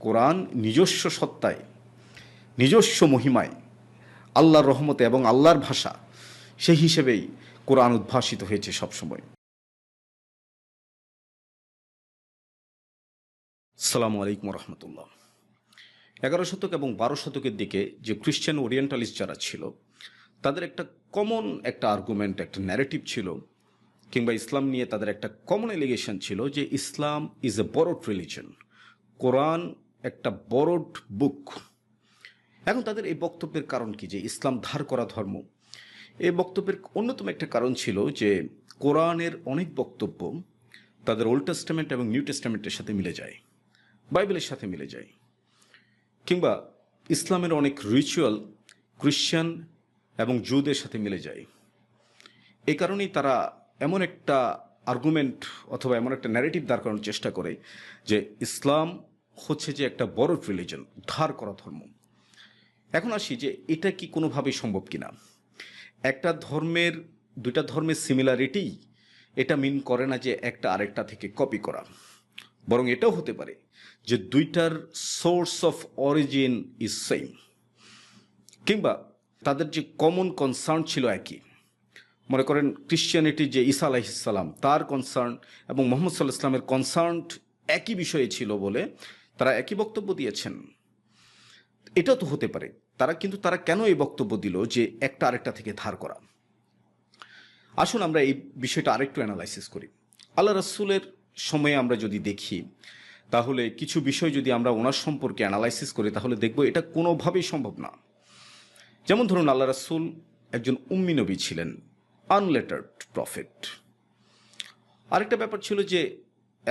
কোরআন নিজস্ব সত্তায়, নিজস্ব মহিমায়, আল্লাহর রহমতে এবং আল্লাহর ভাষা, সেই হিসেবেই কোরআন উদ্ভাসিত হয়েছে সবসময়। আসসালামু আলাইকুম রহমতুল্লাহ। 11 শতক এবং 12 শতকের দিকে যে খ্রিশ্চান ওরিয়েন্টালিস্ট যারা ছিল, তাদের একটা কমন একটা আর্গুমেন্ট, একটা ন্যারেটিভ ছিল, কিংবা ইসলাম নিয়ে তাদের একটা কমন এলিগেশন ছিল যে ইসলাম ইজ এ বরড রিলিজন, কোরআন একটা বরড বুক। এখন তাদের এই বক্তব্যের কারণ কি যে ইসলাম ধার করা ধর্ম? এই বক্তব্যের অন্যতম একটা কারণ ছিল যে কোরআনের অনেক বক্তব্য তাদের ওল্ড টেস্টামেন্ট এবং নিউ টেস্টামেন্টের সাথে মিলে যায়, বাইবেলের সাথে মিলে যায়, কিংবা ইসলামের অনেক রিচুয়াল খ্রিশ্চান এবং জুদের সাথে মিলে যায়। এই কারণেই তারা এমন একটা আর্গুমেন্ট অথবা এমন একটা ন্যারেটিভ দাঁড় করানোর চেষ্টা করে যে ইসলাম হচ্ছে যে একটা বড় রিলিজন, ধার করা ধর্ম। এখন আসি যে এটা কি কোনোভাবেই সম্ভব কিনা। একটা ধর্মের, দুইটা ধর্মের সিমিলারিটি এটা মিন করে না যে একটা আরেকটা থেকে কপি করা, বরং এটাও হতে পারে যে দুইটার source of origin is same, কিংবা তাদের যে কমন কনসার্ন ছিল একই। মনে করেন ক্রিশ্চিয়ানিটি যে ঈসা আলাইহিসসালাম তার কনসার্ন এবং মুহাম্মদ সাল্লাল্লাহু আলাইহি ওয়াসাল্লামের কনসার্ন একই বিষয়ে ছিল বলে তারা একই বক্তব্য দিয়েছেন। এটাও তো হতে পারে। তারা কেন এই বক্তব্য দিল যে একটা আরেকটা থেকে ধার করা? আসুন আমরা এই বিষয়টা আরেকটু অ্যানালাইসিস করি। আল্লাহ রাসূলের সময়ে আমরা যদি দেখি, তাহলে কিছু বিষয় যদি আমরা ওনার সম্পর্কে অ্যানালাইসিস করি, তাহলে দেখব এটা কোনোভাবেই সম্ভব না। যেমন ধরুন, আল্লাহ রাসূল একজন উম্মি নবী ছিলেন, আনলেটার্ড প্রফেট। আরেকটা ব্যাপার ছিল যে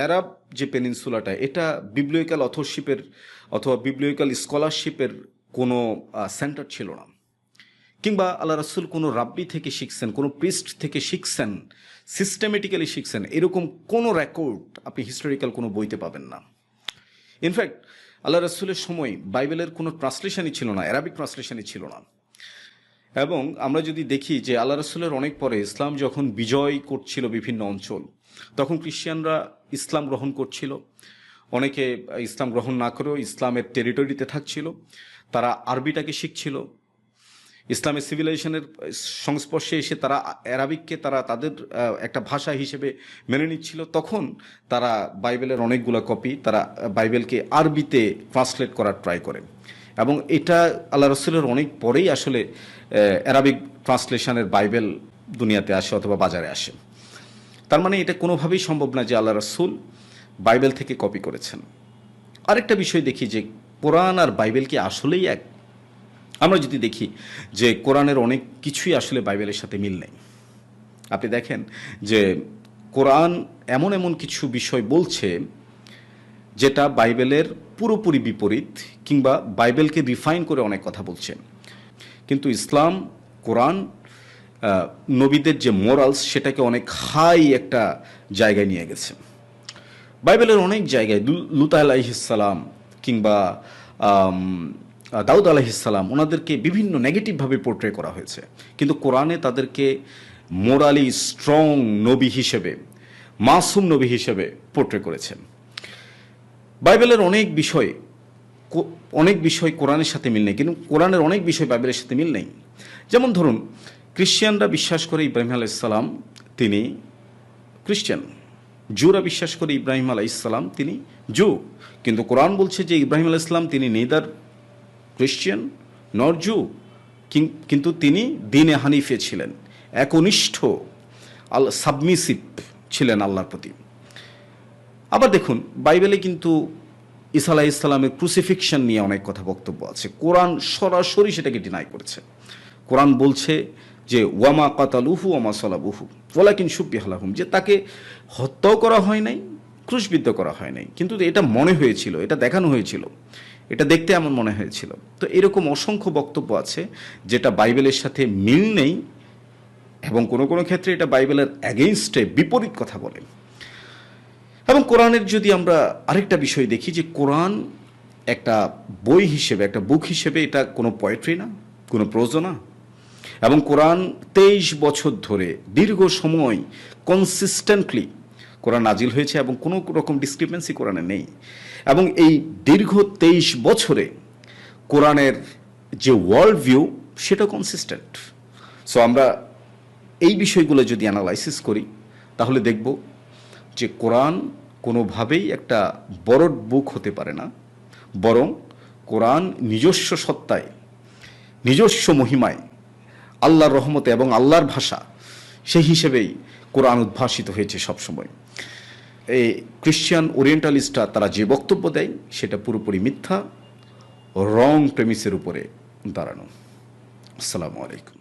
আরব যে পেনিনসুলাটা, এটা বিবলিক্যাল অথরশিপের অথবা বিবলিক্যাল স্কলারশিপের কোনো সেন্টার ছিল না। কিংবা আল্লাহ রাসূল কোনো রাব্বি থেকে শিখছেন, কোনো প্রিস্ট থেকে শিখছেন, সিস্টেমেটিক্যালি শিখছেন, এরকম কোনো রেকর্ড আপনি হিস্টোরিক্যাল কোনো বইতে পাবেন না। ইনফ্যাক্ট আল্লাহ রাসূলের সময় বাইবেলের কোনো ট্রান্সলেশনই ছিল না, অ্যারাবিক ট্রান্সলেশনই ছিল না। এবং আমরা যদি দেখি যে আল্লাহ রাসূলের অনেক পরে ইসলাম যখন বিজয় করছিল বিভিন্ন অঞ্চল, তখন খ্রিশ্চানরা ইসলাম গ্রহণ করছিল। অনেকে ইসলাম গ্রহণ না করেও ইসলামের টেরিটরিতে থাকছিল, তারা আরবিটাকে শিখছিল। ইসলামের সিভিলাইজেশনের সংস্পর্শে এসে তারা অ্যারাবিককে তাদের একটা ভাষা হিসেবে মেনে নিচ্ছিল। তখন তারা বাইবেলের অনেকগুলো কপি তারা বাইবেলকে আরবিতে ট্রান্সলেট করার ট্রাই করেন, এবং এটা আল্লাহ রাসূলের অনেক পরেই আসলে অ্যারাবিক ট্রান্সলেশনের বাইবেল দুনিয়াতে আসে অথবা বাজারে আসে। তার মানে এটা কোনোভাবেই সম্ভব না যে আল্লাহ রাসূল বাইবেল থেকে কপি করেছেন। আরেকটা বিষয় দেখি যে কোরআন আর বাইবেল কি আসলেই এক? আমরা যদি দেখি যে কোরআনের অনেক কিছুই আসলে বাইবেলের সাথে মিল নেই। আপনি দেখেন যে কোরআন এমন এমন কিছু বিষয় বলছে যেটা বাইবেলের পুরোপুরি বিপরীত, কিংবা বাইবেলকে রিফাইন করে অনেক কথা বলছে। কিন্তু ইসলাম, কোরআন নবীদের যে মোরালস, সেটাকে অনেক হাই একটা জায়গায় নিয়ে গেছে। বাইবেলের অনেক জায়গায় লূত আলাইহিসসালাম কিংবা দাউদ আলাইহিসসালাম, ওনাদেরকে বিভিন্ন নেগেটিভভাবে পোর্ট্রে করা হয়েছে, কিন্তু কোরআনে তাদেরকে মোরালি স্ট্রং নবী হিসেবে, মাসুম নবী হিসেবে পোর্ট্রে করেছেন। বাইবেলের অনেক বিষয় কোরআনের সাথে মিল নেই, কিন্তু কোরআনের অনেক বিষয় বাইবেলের সাথে মিল নেই। যেমন ধরুন, খ্রিশ্চানরা বিশ্বাস করে ইব্রাহিম আলাইহিসসালাম তিনি খ্রিশ্চান, জুরা বিশ্বাস করে ইব্রাহিম আলাইহিসসালাম তিনি জু, কিন্তু কোরআন বলছে যে ইব্রাহিম আলাইহিসসালাম তিনি নেদার খ্রিশ্চান নর জু, কিন্তু তিনি দ্বীনে হানিফে ছিলেন, একনিষ্ঠ সাবমিসিভ ছিলেন আল্লাহর প্রতি। আবার দেখুন, বাইবেলে কিন্তু ঈসা আলাইহিসসালামের ক্রুসিফিকশন নিয়ে অনেক কথা বক্তব্য আছে। কোরআন সরাসরি সেটাকে ডিনাই করেছে। কোরআন বলছে যে ওয়ামা কাতালুহু ওয়ামা সালাবুহু ওয়ালাকিন শুব্বিহা লাহুম, যে তাকে হত্যাও করা হয় নাই, ক্রুশবিদ্ধ করা হয় নাই, কিন্তু এটা মনে হয়েছিল, এটা দেখানো হয়েছিল, এটা দেখতে এমন মনে হয়েছিল। তো এরকম অসংখ্য বক্তব্য আছে যেটা বাইবেলের সাথে মিল নেই, এবং কোনো কোনো ক্ষেত্রে এটা বাইবেলের অ্যাগেইনস্টে বিপরীত কথা বলে। এবং কোরআনের যদি আমরা আরেকটা বিষয় দেখি যে কোরআন একটা বই হিসেবে, একটা বুক হিসেবে, এটা কোনো পোয়েট্রি না, কোনো প্রোজো না। এবং কোরআন 23 বছর ধরে দীর্ঘ সময় কনসিস্টেন্টলি কোরআন নাজিল হয়েছে এবং কোনো রকম ডিসক্রিপেন্সি কোরআনে নেই। এবং এই দীর্ঘ 23 বছরে কোরআনের যে ওয়ার্ল্ড ভিউ সেটা কনসিস্টেন্ট। সো আমরা এই বিষয়গুলো যদি অ্যানালাইসিস করি তাহলে দেখব যে কোরআন কোনোভাবেই একটা বরড বুক হতে পারে না, বরং কোরআন নিজস্ব সত্তায়, নিজস্ব মহিমায়, আল্লাহর রহমতে এবং আল্লাহর ভাষা, সেই হিসেবেই কোরআন উদ্ভাসিত হয়েছে সবসময়। এই ক্রিশ্চিয়ান ওরিয়েন্টালিস্টরা তারা যে বক্তব্য দেয় সেটা পুরোপুরি মিথ্যা, রং প্রেমিসের উপরে দাঁড়ানো। আসসালামু আলাইকুম।